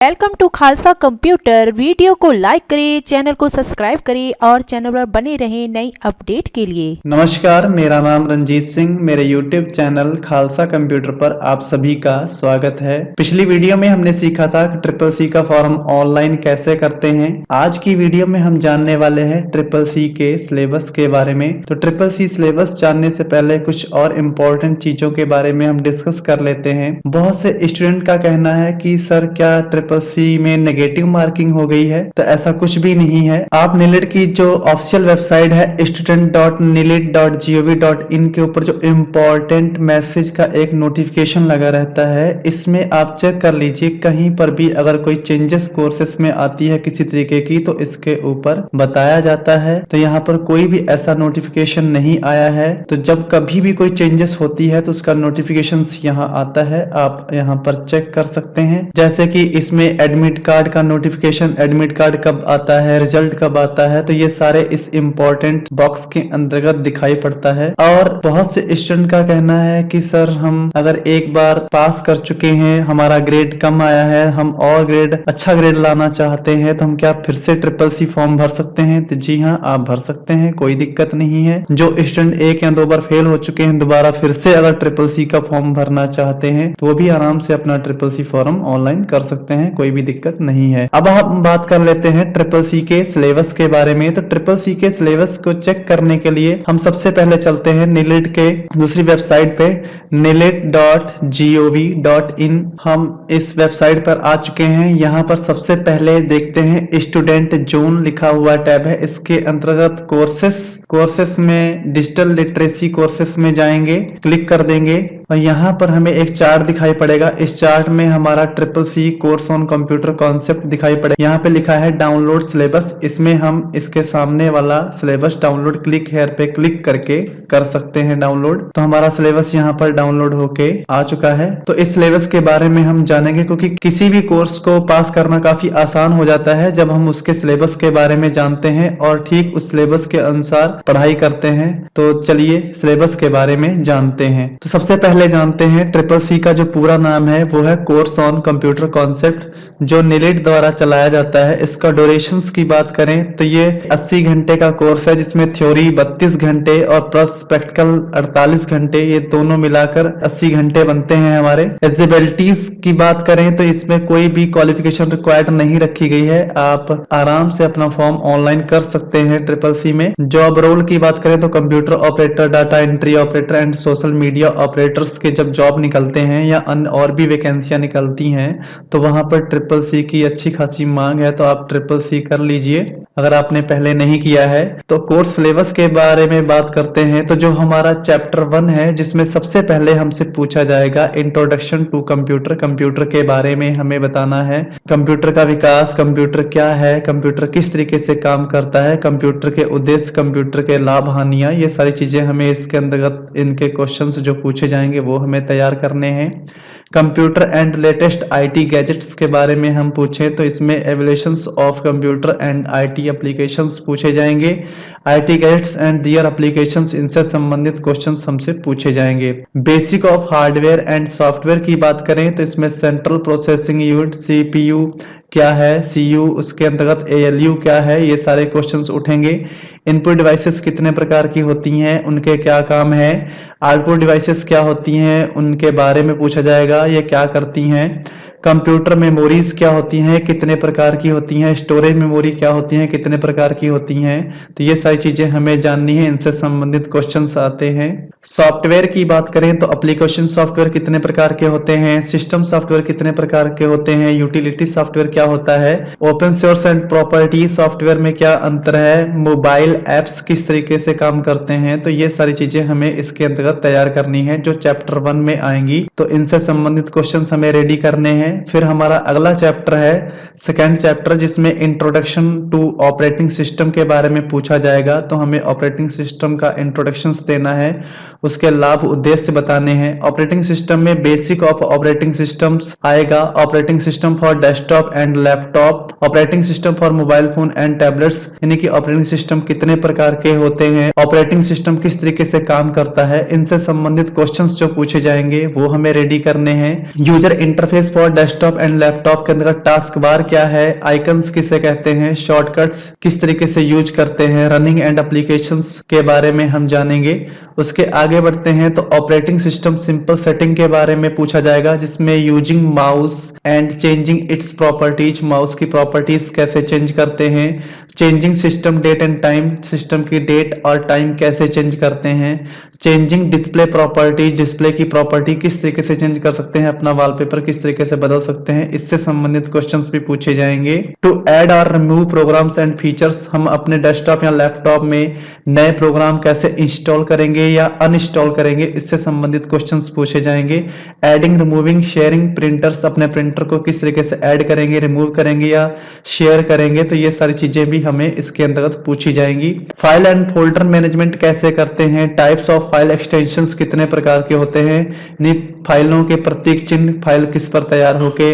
Welcome to Khalsa computer. Video को like करें, channel को सब्सक्राइब करें और चैनल पर बने रहें नई अपडेट के लिए। नमस्कार, मेरा नाम रंजीत सिंह। मेरे YouTube चैनल खालसा कंप्यूटर पर आप सभी का स्वागत है। पिछली वीडियो में हमने सीखा था कि ट्रिपल सी का फॉर्म ऑनलाइन कैसे करते हैं। आज की वीडियो में हम जानने वाले हैं ट्रिपल सी के सिलेबस के बारे में। तो ट्रिपल सी सिलेबस जानने से पहले कुछ और इम्पोर्टेंट चीजों के बारे में हम डिस्कस कर लेते हैं। बहुत से स्टूडेंट का कहना है कि सर क्या ट्रिपल सी में नेगेटिव मार्किंग हो गई है? तो ऐसा कुछ भी नहीं है। आप नीलिट की जो ऑफिशियल वेबसाइट है student.nilit.gov.in के ऊपर जो इम्पोर्टेंट मैसेज का एक नोटिफिकेशन लगा रहता है, इसमें आप चेक कर लीजिए। कहीं पर भी अगर कोई चेंजेस कोर्सेस में आती है किसी तरीके की तो इसके ऊपर बताया जाता है। तो यहाँ पर कोई भी ऐसा नोटिफिकेशन नहीं आया है। तो जब कभी भी कोई चेंजेस होती है तो उसका नोटिफिकेशन यहाँ आता है, आप यहाँ पर चेक कर सकते हैं। जैसे कि इसमें एडमिट कार्ड का नोटिफिकेशन, एडमिट कार्ड कब आता है, रिजल्ट कब आता है, तो ये सारे इस इम्पोर्टेंट बॉक्स के अंतर्गत दिखाई पड़ता है। और बहुत से स्टूडेंट का कहना है कि सर हम अगर एक बार पास कर चुके हैं, हमारा ग्रेड कम आया है, हम और ग्रेड अच्छा ग्रेड लाना चाहते हैं, तो हम क्या फिर से ट्रिपल सी फॉर्म भर सकते हैं? तो जी हाँ, आप भर सकते हैं, कोई दिक्कत नहीं है। जो स्टूडेंट एक या दो बार फेल हो चुके हैं, दोबारा फिर से अगर ट्रिपल सी का फॉर्म भरना चाहते हैं तो वो भी आराम से अपना ट्रिपल सी फॉर्म ऑनलाइन कर सकते हैं, कोई भी दिक्कत नहीं है। अब हम बात कर लेते हैं ट्रिपल सी के सिलेबस के बारे में। तो ट्रिपल सी के सिलेबस को चेक करने के लिए हम सबसे पहले चलते हैं निलिट के दूसरी वेबसाइट पे nilit.gov.in। हम इस वेबसाइट पर आ चुके हैं। यहाँ पर सबसे पहले देखते हैं स्टूडेंट जोन लिखा हुआ टैब है। इसके अंतर्गत कोर्सेस में डिजिटल लिटरेसी कोर्सेस में जाएंगे, क्लिक कर देंगे और यहाँ पर हमें एक चार्ट दिखाई पड़ेगा। इस चार्ट में हमारा triple C course on computer concept दिखाई पड़ेगा। यहाँ पे लिखा है डाउनलोड सिलेबस। इसमें हम इसके सामने वाला सिलेबस डाउनलोड क्लिक हेयर पे क्लिक करके कर सकते हैं डाउनलोड। तो हमारा सिलेबस यहाँ पर डाउनलोड होके आ चुका है। तो इस सिलेबस के बारे में हम जानेंगे, क्योंकि किसी भी कोर्स को पास करना काफी आसान हो जाता है जब हम उसके सिलेबस के बारे में जानते हैं और ठीक उस सिलेबस के अनुसार पढ़ाई करते हैं। तो चलिए सिलेबस के बारे में जानते हैं। तो सबसे पहले जानते हैं ट्रिपल सी का जो पूरा नाम है वो है कोर्स ऑन कंप्यूटर कॉन्सेप्ट, जो निलिट द्वारा चलाया जाता है। इसका ड्यूरेशंस की बात करें तो ये 80 घंटे का कोर्स है, जिसमें थ्योरी 32 घंटे और प्लस प्रैक्टिकल 48 घंटे, ये दोनों मिलाकर 80 घंटे बनते हैं हमारे। एलिजिबिलिटीज की बात करें तो इसमें कोई भी क्वालिफिकेशन रिक्वायर्ड नहीं रखी गई है। आप आराम से अपना फॉर्म ऑनलाइन कर सकते हैं ट्रिपल सी में। जॉब रोल की बात करें तो computer operator, data entry operator and social media operators के जब जॉब निकलते हैं या अन्य और भी वैकेंसियां निकलती हैं तो वहां पर ट्रिपल सी की अच्छी खासी मांग है। तो आप ट्रिपल सी कर लीजिए अगर आपने पहले नहीं किया है। तो कोर्स सिलेबस के बारे में बात करते हैं। तो जो हमारा चैप्टर 1 है, जिसमें सबसे पहले हमसे पूछा जाएगा इंट्रोडक्शन टू कंप्यूटर। कंप्यूटर के बारे में हमें बताना है, कंप्यूटर का विकास, कंप्यूटर क्या है, कंप्यूटर किस तरीके से काम करता है, कंप्यूटर के उद्देश्य, कंप्यूटर के लाभ हानियां, ये सारी चीजें हमें इसके अंतर्गत इनके क्वेश्चंस जो पूछे जाएंगे वो हमें तैयार करने हैं। Computer and latest IT gadgets के बारे में हम पूछें तो इसमें evolutions of computer and IT applications पूछे जाएंगे। IT gadgets and their applications, इनसे संबंधित क्वेश्चंस हमसे पूछे जाएंगे। Basic of hardware and software की बात करें तो इसमें सेंट्रल प्रोसेसिंग यूनिट सीपीयू क्या है, सीयू उसके अंतर्गत एएलयू क्या है, ये सारे क्वेश्चंस उठेंगे। इनपुट डिवाइसेस कितने प्रकार की होती हैं, उनके क्या काम है। आउटपुट डिवाइसेस क्या होती हैं, उनके बारे में पूछा जाएगा, ये क्या करती हैं। कंप्यूटर मेमोरीज क्या होती हैं, कितने प्रकार की होती हैं। स्टोरेज मेमोरी क्या होती हैं, कितने प्रकार की होती हैं। तो ये सारी चीजें हमें जाननी है, इनसे संबंधित क्वेश्चंस आते हैं। सॉफ्टवेयर की बात करें तो एप्लीकेशन सॉफ्टवेयर कितने प्रकार के होते हैं, सिस्टम सॉफ्टवेयर कितने प्रकार के होते हैं, यूटिलिटी सॉफ्टवेयर क्या होता है, open source and property software में क्या अंतर है, मोबाइल एप्स किस तरीके से काम करते हैं। तो ये सारी चीजें हमें इसके अंतर्गत तैयार करनी है जो चैप्टर 1 में आएंगी। तो इनसे संबंधित क्वेश्चन हमें रेडी करने हैं। फिर हमारा अगला चैप्टर है सेकेंड चैप्टर, जिसमें इंट्रोडक्शन टू ऑपरेटिंग सिस्टम के बारे में पूछा जाएगा। तो हमें ऑपरेटिंग सिस्टम का इंट्रोडक्शन देना है, उसके लाभ उद्देश्य बताने हैं। ऑपरेटिंग सिस्टम में बेसिक ऑफ ऑपरेटिंग सिस्टम्स आएगा, operating system for desktop and laptop, operating system for mobile phone and tablets, यानी कि ऑपरेटिंग सिस्टम कितने प्रकार के होते हैं, ऑपरेटिंग सिस्टम किस तरीके से काम करता है, इनसे संबंधित क्वेश्चंस जो पूछे जाएंगे वो हमें रेडी करने हैं। User interface for desktop and laptop के अंदर टास्क बार क्या है, आइकन्स किसे कहते हैं, शॉर्टकट्स किस तरीके से यूज करते हैं, रनिंग एंड एप्लीकेशंस के बारे में हम जानेंगे। उसके आगे बढ़ते हैं तो ऑपरेटिंग सिस्टम सिंपल सेटिंग के बारे में पूछा जाएगा, जिसमें using mouse and changing its properties, mouse की प्रॉपर्टीज कैसे चेंज करते हैं, changing system date and time, system की डेट और टाइम कैसे चेंज करते हैं, चेंजिंग डिस्प्ले प्रॉपर्टीज, डिस्प्ले की प्रॉपर्टी किस तरीके से चेंज कर सकते हैं, अपना वॉलपेपर किस तरीके से बदल सकते हैं, इससे संबंधित क्वेश्चंस भी पूछे जाएंगे। टू ऐड और रिमूव प्रोग्राम्स एंड फीचर्स, हम अपने डेस्कटॉप या लैपटॉप में नए प्रोग्राम कैसे इंस्टॉल करेंगे या अनइंस्टॉल करेंगे, इससे संबंधित क्वेश्चंस पूछे जाएंगे। एडिंग, रिमूविंग, शेयरिंग प्रिंटर्स, अपने प्रिंटर को किस तरीके से ऐड करेंगे, रिमूव करेंगे या शेयर करेंगे, तो ये सारी चीजें भी हमें इसके अंतर्गत पूछी जाएंगी। फाइल एंड फोल्डर मैनेजमेंट कैसे करते हैं, टाइप्स ऑफ फाइल एक्सटेंशंस कितने प्रकार के होते हैं, फाइलों के प्रतीक चिन्ह, फाइल किस पर तैयार होके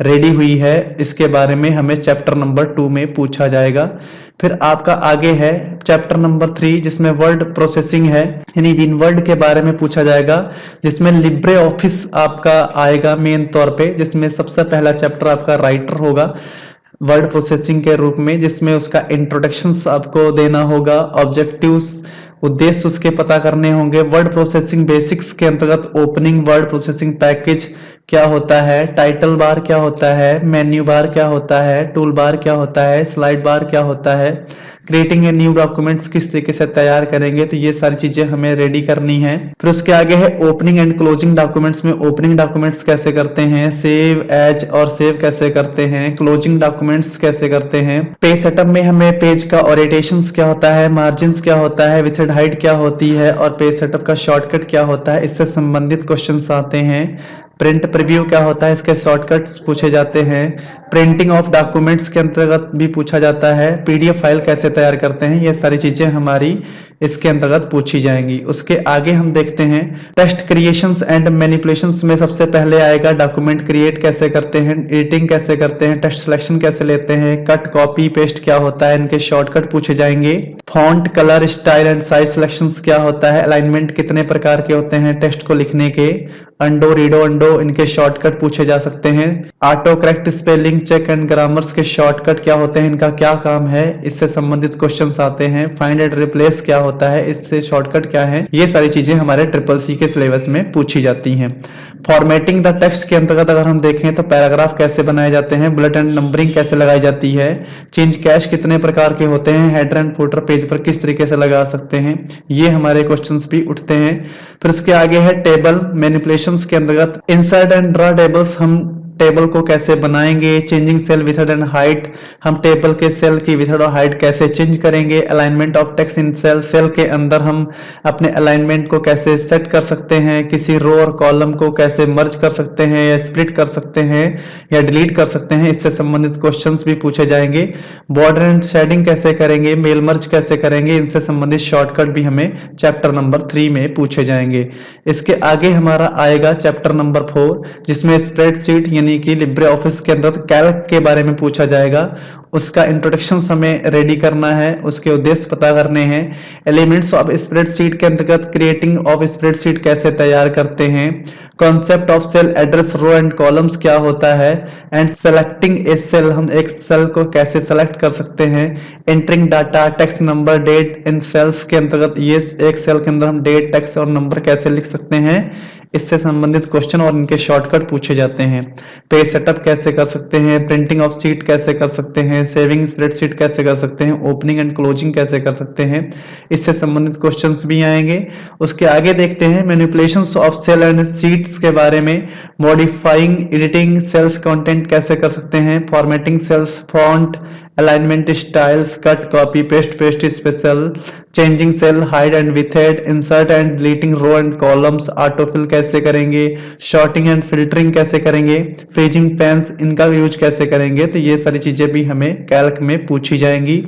रेडी हुई है, इसके बारे में हमें चैप्टर नंबर 2 में पूछा जाएगा। फिर आपका आगे है चैप्टर नंबर 3, जिसमें वर्ड प्रोसेसिंग है, यानी विनवर्ड के बारे में पूछा जाएगा, जिसमें लिब्रे ऑफिस आपका आएगा मेन तौर पे, जिसमें सबसे पहला चैप्टर आपका राइटर होगा वर्ड प्रोसेसिंग के रूप में, जिसमें उसका इंट्रोडक्शंस आपको देना होगा, ऑब्जेक्टिव्स, उद्देश्य उसके पता करने होंगे। वर्ड प्रोसेसिंग बेसिक्स के अंतर्गत ओपनिंग वर्ड प्रोसेसिंग पैकेज क्या होता है, टाइटल बार क्या होता है, मेन्यू बार क्या होता है, टूल बार क्या होता है, स्लाइड बार क्या होता है, क्रिएटिंग ए न्यू डॉक्यूमेंट्स किस तरीके से तैयार करेंगे, तो ये सारी चीजें हमें रेडी करनी है। फिर उसके आगे है ओपनिंग एंड क्लोजिंग डॉक्यूमेंट्स, में ओपनिंग डॉक्यूमेंट्स कैसे करते हैं, सेव एज और सेव कैसे करते हैं, क्लोजिंग डॉक्यूमेंट्स कैसे करते हैं। पेज सेटअप में हमें पेज का ओरिएंटेशंस क्या होता है, मार्जिन्स क्या होता है, विथ हाइट क्या होती है और पेज सेटअप का शॉर्टकट क्या होता है, इससे संबंधित क्वेश्चंस आते हैं। प्रिंट प्रीव्यू क्या होता है, इसके शॉर्टकट्स पूछे जाते हैं। प्रिंटिंग ऑफ डॉक्यूमेंट्स के अंतर्गत भी पूछा जाता है। पीडीएफ फाइल कैसे तैयार करते हैं, ये सारी चीजें हमारी इसके अंतर्गत पूछी जाएंगी। उसके आगे हम देखते हैं टेक्स्ट क्रिएशंस एंड मैनिपुलेशंस में सबसे पहले आएगा डॉक्यूमेंट क्रिएट कैसे करते हैं, एडिटिंग कैसे करते हैं, टेक्स्ट सिलेक्शन कैसे लेते हैं, कट कॉपी पेस्ट क्या होता है, इनके शॉर्टकट पूछे जाएंगे। Font colour style and size selections क्या होता है, अलाइनमेंट कितने प्रकार के होते हैं टेक्स्ट को लिखने के, अंडो रीडो अंडो इनके शॉर्टकट पूछे जा सकते हैं। Auto correct spelling check and grammars के शॉर्टकट क्या होते हैं, इनका क्या काम है, इससे संबंधित क्वेश्चंस आते हैं। फाइंड एंड रिप्लेस क्या होता है, इससे शॉर्टकट क्या है, ये सारी चीजें हमारे ट्रिपल सी के सिलेबस में पूछी जाती हैं। फॉर्मेटिंग द टेक्स्ट के अंतर्गत अगर हम देखें तो पैराग्राफ कैसे बनाए जाते हैं, बुलेट एंड नंबरिंग कैसे लगाई जाती है, चेंज कैश कितने प्रकार के होते हैं, हेडर एंड फुटर पेज पर किस तरीके से लगा सकते हैं, ये हमारे क्वेश्चंस भी उठते हैं। फिर उसके आगे है टेबल मैनिपुलेशंस के अंतर्गत इंसर्ट एंड ड्रा टेबल्स, हम टेबल को कैसे बनाएंगे। Changing cell width and height, हम टेबल के सेल की विथड और हाइट कैसे चेंज करेंगे। Alignment of text in cell, cell के अंदर हम अपने अलाइनमेंट को कैसे सेट कर सकते हैं। किसी रो और कॉलम को कैसे मर्ज कर सकते हैं या स्प्लिट कर सकते हैं या डिलीट कर सकते हैं, इससे संबंधित क्वेश्चंस भी पूछे जाएंगे। बॉर्डर एंड शेडिंग कैसे करेंगे, मेल मर्ज कैसे करेंगे, इनसे संबंधित शॉर्टकट भी हमें चैप्टर नंबर 3 में पूछे जाएंगे। इसके आगे हमारा आएगा चैप्टर नंबर 4, जिसमें स्प्रेडशीट यानी कि लिब्रे ऑफिस के अंदर कैल्क के बारे में पूछा जाएगा। उसका इंट्रोडक्शन हमें रेडी करना है, उसके उद्देश्य पता करने हैं। एलिमेंट्स ऑफ स्प्रेडशीट के अंतर्गत क्रिएटिंग ऑफ स्प्रेडशीट कैसे तैयार करते हैं। Concept of cell address row and columns क्या होता है एंड सेलेक्टिंग ए सेल, हम एक सेल को कैसे सेलेक्ट कर सकते हैं। Entering data text number date in cells के अंतर्गत ये एक सेल के अंदर हम डेट टेक्स्ट और नंबर कैसे लिख सकते हैं, इससे संबंधित क्वेश्चन और इनके शॉर्टकट पूछे जाते हैं। पेज सेटअप कैसे कर सकते हैं, प्रिंटिंग ऑफ शीट कैसे कर सकते हैं, सेविंग स्प्रेडशीट कैसे कर सकते हैं, ओपनिंग एंड क्लोजिंग कैसे कर सकते हैं, इससे संबंधित क्वेश्चंस भी आएंगे। उसके आगे देखते हैं manipulations of cell and sheets के बारे में। मॉडिफाइंग एडिटिंग सेल्स कंटेंट कैसे कर सकते हैं, formatting cells, font, alignment styles, cut copy paste special, changing cell height and width, insert and deleting row and columns, autofill कैसे करेंगे, शॉर्टिंग एंड फिल्टरिंग कैसे करेंगे, फ्रीजिंग पेन्स इनका यूज कैसे करेंगे, तो ये सारी चीजें भी हमें कैल्क में पूछी जाएंगी।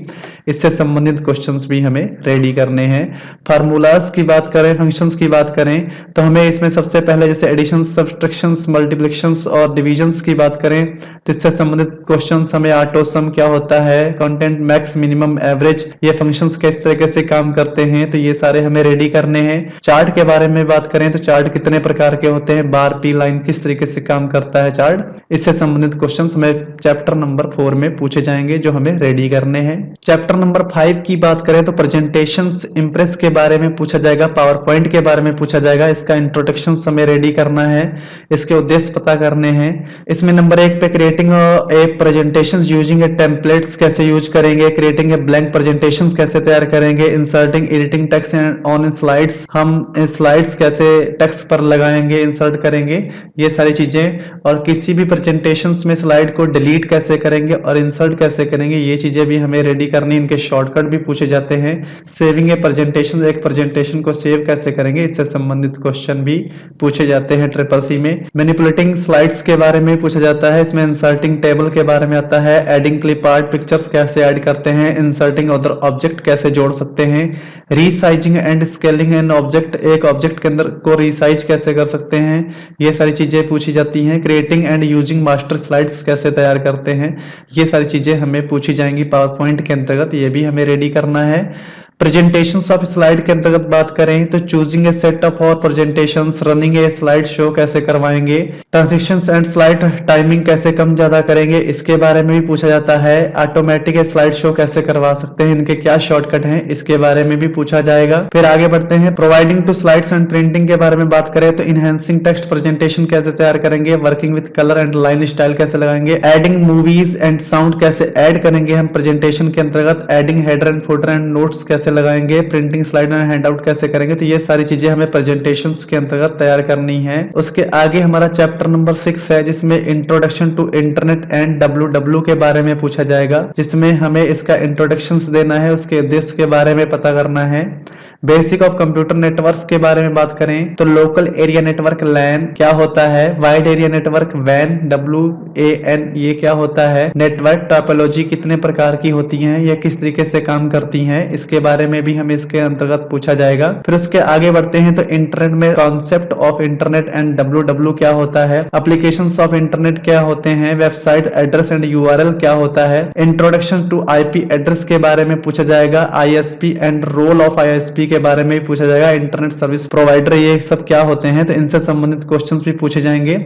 इससे संबंधित क्वेश्चंस भी हमें रेडी करने हैं। फार्मूलाज की बात करें, फंक्शंस की बात करें तो हमें इसमें सबसे पहले जैसे एडिशन, सब्सट्रैक्शंस, मल्टीप्लिकेशंस और डिविजन्स की बात करें तो इससे संबंधित क्वेश्चंस हमें ऑटो सम क्या होता है, कंटेंट मैक्स, मिनिमम, एवरेज, ये फंक्शंस किस तरीके से काम करते हैं, तो ये सारे हमें रेडी करने हैं। चार्ट के बारे में बात करें तो चार्ट कितने प्रकार के होते हैं, बार, पी, लाइन, किस तरीके से काम करता है चार्ट, इससे संबंधित क्वेश्चंस हमें चैप्टर नंबर 4 में पूछे जाएंगे जो हमें रेडी करने हैं। चैप्टर नंबर 5 की बात करें तो प्रेजेंटेशंस, इंप्रेस के बारे में पूछा जाएगा, पावर पॉइंट के बारे में पूछा जाएगा, इसका इंट्रोडक्शन हमें रेडी करना है, इसके उद्देश्य पता करने हैं। इसमें नंबर 1 पे creating a presentations using A templates कैसे यूज करेंगे, क्रिएटिंग ए ब्लैंक प्रेजेंटेशंस कैसे तैयार करेंगे, inserting editing text on slides, हम स्लाइड्स कैसे टेक्स्ट पर लगाएंगे, इंसर्ट करेंगे, ये सारी चीजें, और किसी भी प्रेजेंटेशंस में स्लाइड को डिलीट कैसे करेंगे और इंसर्ट कैसे करेंगे, ये चीजें भी हमें रेडी करनी, इनके शॉर्टकट भी पूछे जाते हैं। सेविंग ए प्रेजेंटेशन, एक प्रेजेंटेशन को सेव कैसे करेंगे, इससे संबंधित क्वेश्चन भी पूछे जाते हैं ट्रिपल सी में। मैनिपुलेटिंग स्लाइड्स के बारे में पूछा जाता है, इसमें इंसर्टिंग टेबल के बारे में आता है, एडिंग क्लिप आर्ट, पिक्चर्स कैसे ऐड करते हैं, इंसर्टिंग अदर ऑब्जेक्ट कैसे जोड़ सकते हैं, resizing and scaling an object, एक ऑब्जेक्ट के अंदर को रीसाइज कैसे कर सकते हैं, ये सारी चीजें पूछी जाती हैं। Creating and using master slides कैसे तैयार करते हैं, ये सारी चीजें हमें पूछी जाएंगी पावर पॉइंट के अंतर्गत, ये भी हमें रेडी करना है। प्रेजेंटेशंस ऑफ स्लाइड के अंतर्गत बात करें तो चूजिंग ए सेट ऑफ और प्रेजेंटेशंस, रनिंग ए स्लाइड शो कैसे करवाएंगे, ट्रांजिशंस एंड स्लाइड टाइमिंग कैसे कम ज्यादा करेंगे, इसके बारे में भी पूछा जाता है। ऑटोमेटिक स्लाइड शो कैसे करवा सकते हैं, इनके क्या शॉर्टकट हैं, इसके बारे में भी पूछा जाएगा। फिर आगे बढ़ते हैं, providing to slides and printing के बारे में बात करें तो इनहेंसिंग टेक्स्ट प्रेजेंटेशन कैसे तैयार करेंगे, working with colour and line style कैसे लगाएंगे, एडिंग मूवीज एंड साउंड कैसे ऐड करेंगे हम प्रेजेंटेशन के अंतर्गत, adding header and footer and notes कैसे लगाएंगे, प्रिंटिंग स्लाइड एंड हैंडआउट कैसे करेंगे, तो ये सारी चीजें हमें प्रेजेंटेशंस के अंतर्गत तैयार करनी है। उसके आगे हमारा चैप्टर नंबर 6 है जिसमें introduction to internet and W के बारे में पूछा जाएगा, जिसमें हमें इसका इंट्रोडक्शंस देना है, उसके उद्देश्य के बारे में पता करना है। बेसिक ऑफ कंप्यूटर नेटवर्क्स के बारे में बात करें तो लोकल एरिया नेटवर्क लैन क्या होता है, वाइड एरिया नेटवर्क वैन WAN ये क्या होता है, नेटवर्क टोपोलॉजी कितने प्रकार की होती हैं, ये किस तरीके से काम करती हैं, इसके बारे में भी हमें इसके अंतर्गत पूछा जाएगा। फिर उसके आगे बढ़ते हैं तो इंटरनेट में concept of internet and W क्या होता है, एप्लीकेशंस ऑफ इंटरनेट क्या होते हैं, वेबसाइट एड्रेस एंड URL क्या होता है, इंट्रोडक्शन टू IP एड्रेस के बारे में पूछा जाएगा, ISP and role of ISP के बारे में भी पूछा जाएगा, इंटरनेट सर्विस प्रोवाइडर ये सब क्या होते हैं, तो इनसे संबंधित क्वेश्चंस भी पूछे जाएंगे।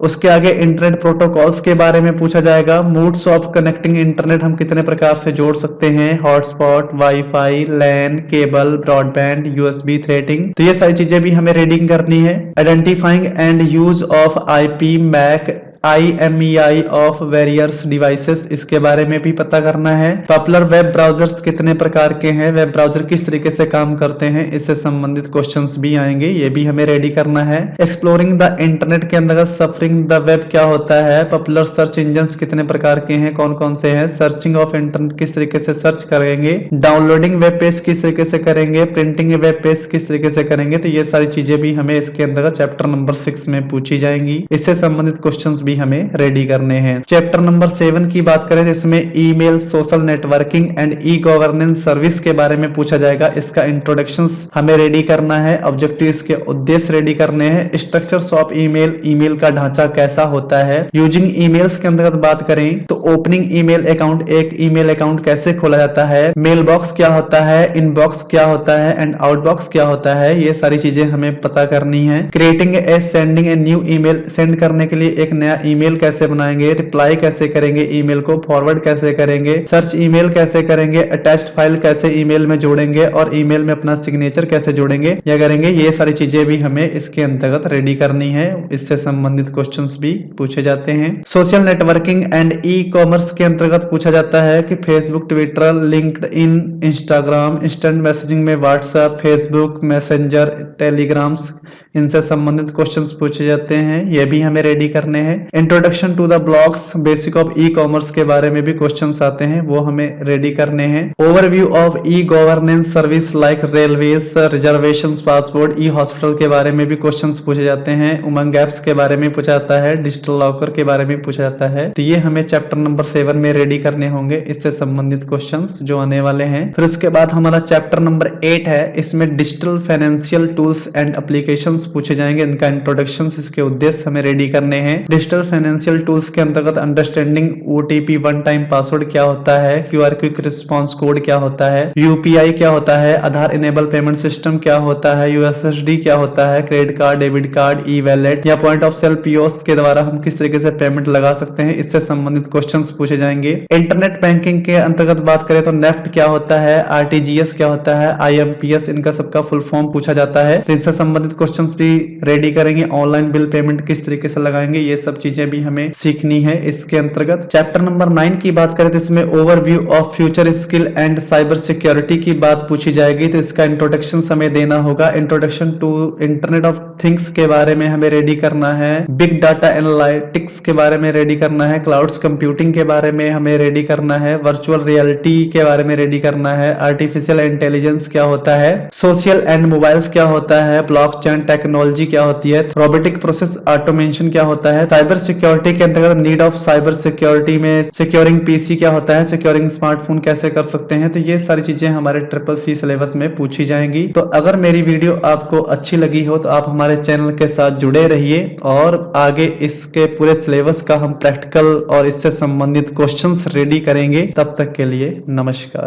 उसके आगे इंटरनेट प्रोटोकॉल्स के बारे में पूछा जाएगा, मोड्स ऑफ कनेक्टिंग इंटरनेट हम कितने प्रकार से जोड़ सकते हैं, hotspot, WiFi, LAN, cable, broadband, USB tethering, तो ये सारी चीजें भी हमें रीडिंग करनी है। Identifying and use of IP MAC IMEI of various devices, इसके बारे में भी पता करना है। पॉपुलर वेब ब्राउजर्स कितने प्रकार के हैं, वेब ब्राउजर किस तरीके से काम करते हैं, इससे संबंधित क्वेश्चंस भी आएंगे, ये भी हमें रेडी करना है। एक्सप्लोरिंग द इंटरनेट के अंदर सफरिंग द वेब क्या होता है, पॉपुलर सर्च इंजन्स कितने प्रकार के हैं, कौन कौन से हैं, सर्चिंग ऑफ इंटरनेट किस तरीके से सर्च करेंगे, डाउनलोडिंग वेब पेज किस तरीके से करेंगे, प्रिंटिंग वेब पेज किस तरीके से करेंगे, तो ये सारी चीजें भी हमें इसके अंदर चैप्टर नंबर 6 में पूछी जाएंगी, इससे संबंधित क्वेश्चंस हमें रेडी करने हैं। चैप्टर नंबर 7 की बात करें तो इसमें email, social networking and e-governance service के बारे में पूछा जाएगा, इसका इंट्रोडक्शंस हमें रेडी करना है, ऑब्जेक्टिव्स के उद्देश्य रेडी करने हैं। स्ट्रक्चर्स ऑफ ईमेल, ईमेल का ढांचा कैसा होता है। यूजिंग ईमेल्स के अंतर्गत बात करें तो ओपनिंग ईमेल अकाउंट, एक ईमेल अकाउंट कैसे खोला जाता है, मेल बॉक्स क्या होता है, इनबॉक्स क्या होता है एंड आउटबॉक्स क्या होता है, ये सारी चीजें हमें पता करनी है। Creating a sending a new email, send करने के लिए एक नया ईमेल कैसे बनाएंगे, रिप्लाई कैसे करेंगे ईमेल को, फॉरवर्ड कैसे करेंगे, सर्च ईमेल कैसे करेंगे, अटैच्ड फाइल कैसे ईमेल में जोड़ेंगे और ईमेल में अपना सिग्नेचर कैसे जोड़ेंगे या करेंगे, ये सारी चीजें भी हमें इसके अंतर्गत रेडी करनी है, इससे संबंधित क्वेश्चंस भी पूछे जाते हैं। सोशल नेटवर्किंग एंड ई-कॉमर्स के अंतर्गत पूछा जाता है कि Facebook, Twitter, LinkedIn, Instagram, instant messaging में व्हाट्सएप, फेसबुक, मैसेंजर, टेलीग्राम्स इनसे संबंधित क्वेश्चंस पूछे जाते हैं, ये भी हमें रेडी करने हैं। Introduction to the blocks, basic of e commerce के बारे में भी क्वेश्चंस आते हैं, वो हमें रेडी करने हैं। Overview of e governance service like railways, reservations, passport, E hospital के बारे में भी क्वेश्चंस पूछे जाते हैं। उमंग ऐप्स के बारे में पूछा जाता है, डिजिटल लॉकर के बारे में पूछा जाता है। तो ये हमें चैप्टर नंबर 7 में रेडी करने होंगे, इससे संबंधित क्वेश्चंस जो आने वाले हैं। फिर उसके बाद हमारा चैप्टर नंबर 8 है, इसमें digital financial tools and applications पूछे जाएंगे, इनका इंट्रोडक्शन, इसके उद्देश्य हमें रेडी करने हैं। डिजिटल फाइनेंशियल टूल्स के अंतर्गत understanding OTP one time password क्या होता है, क्यूआर क्विक रिस्पांस कोड क्या होता है, यूपीआई क्या होता है, आधार इनेबल पेमेंट सिस्टम क्या होता है, यूएसएसडी क्या होता है, क्रेडिट कार्ड, डेबिट कार्ड, ई वैलेट या पॉइंट ऑफ सेल पीओएस के द्वारा हम किस तरीके से पेमेंट लगा सकते हैं, इससे संबंधित क्वेश्चंस पूछे जाएंगे। इंटरनेट बैंकिंग के अंतर्गत बात करें तो नेफ्ट क्या होता है, आरटीजीएस क्या होता है, आईएमपीएस, इनका सबका फुल फॉर्म पूछा जाता है, तो इनसे संबंधित क्वेश्चंस भी रेडी करेंगे। ऑनलाइन बिल पेमेंट किस तरीके से लगाएंगे, ये सब चीजें भी हमें सीखनी है। इसके अंतर्गत चैप्टर नंबर 9 की बात करें तो इसमें overview of future skill and cyber security की बात पूछी जाएगी, तो इसका इंट्रोडक्शन हमें देना होगा। Introduction to internet of things के बारे में हमें रेडी करना है, बिग डाटा एनालिटिक्स के बारे में रेडी करना है, क्लाउड्स कंप्यूटिंग के बारे में हमें रेडी करना है, वर्चुअल रियलिटी के बारे में रेडी करना है, आर्टिफिशियल इंटेलिजेंस क्या होता है, सोशल एंड मोबाइल्स क्या होता है, ब्लॉकचेन टेक्नोलॉजी क्या होती है, रोबोटिक प्रोसेस ऑटोमेशन क्या होता है, साइबर सिक्योरिटी के अंतर्गत नीड ऑफ साइबर सिक्योरिटी में सिक्योरिंग पीसी क्या होता है, सिक्योरिंग स्मार्टफोन कैसे कर सकते हैं, तो ये सारी चीजें हमारे CCC सिलेबस में पूछी जाएंगी। तो अगर मेरी वीडियो आपको अच्छी लगी हो तो आप हमारे चैनल के साथ जुड़े रहिए और आगे इसके पूरे सिलेबस का हम प्रैक्टिकल और इससे संबंधित क्वेश्चंस रेडी करेंगे। तब तक के लिए नमस्कार।